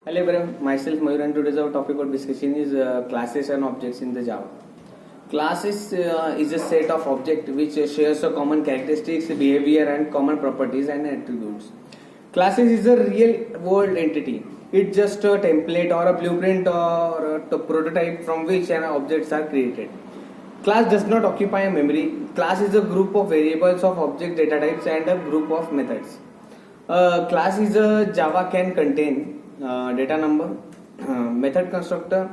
Hello everyone, myself Mayur, and today's our topic of discussion is classes and objects in the Java. Classes is a set of objects which shares a common characteristics, behavior and common properties and attributes. Classes is a real world entity. It's just a template or a blueprint or a prototype from which objects are created. Class does not occupy a memory. Class is a group of variables of object data types and a group of methods. Class is a Java can contain data number, method constructor,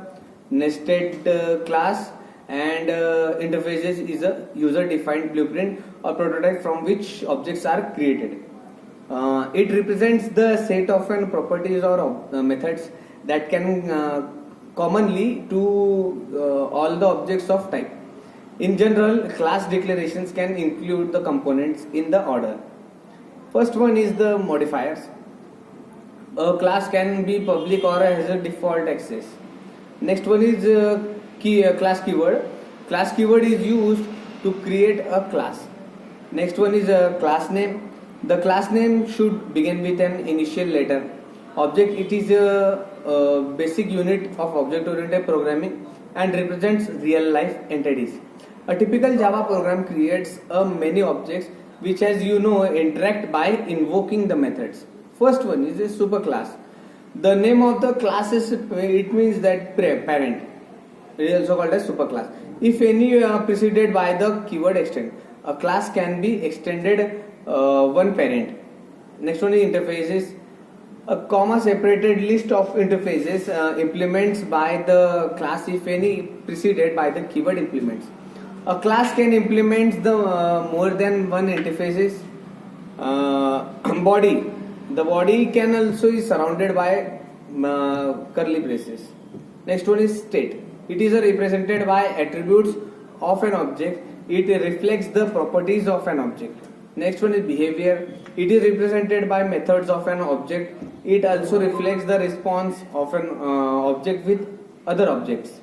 nested class, and interfaces is a user defined blueprint or prototype from which objects are created. It represents the set of properties or methods that can commonly to all the objects of type. In general, class declarations can include the components in the order. First one is the modifiers. A class can be public or has a default access. Next one is class keyword. Class keyword is used to create a class. Next one is a class name. The class name should begin with an initial letter. Object, it is a basic unit of object-oriented programming and represents real-life entities. A typical Java program creates many objects which, as you know, interact by invoking the methods. First one is a superclass. The name of the class is, it means that parent. It is also called as superclass. If any preceded by the keyword extend, a class can be extended one parent. Next one is interfaces. A comma separated list of interfaces implements by the class if any preceded by the keyword implements. A class can implement the more than one interfaces. Body. The body can also is surrounded by curly braces. Next one is state. It is represented by attributes of an object. It reflects the properties of an object. Next one is behavior. It is represented by methods of an object. It also reflects the response of an object with other objects.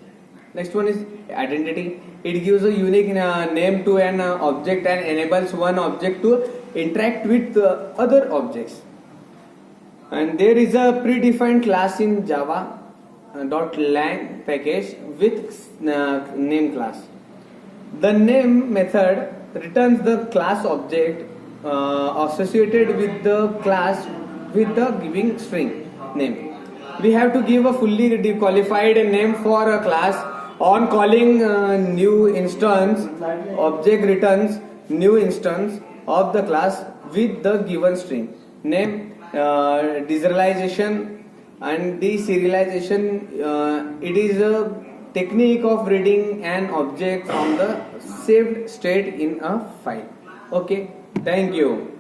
Next one is identity. It gives a unique name to an object and enables one object to interact with other objects. And there is a predefined class in Java .lang package with name class. The name method returns the class object associated with the class with the giving string name. We have to give a fully qualified name for a class. On calling new instance, object returns new instance of the class with the given string name. Deserialization and deserialization, it is a technique of reading an object from the saved state in a file. Okay, thank you.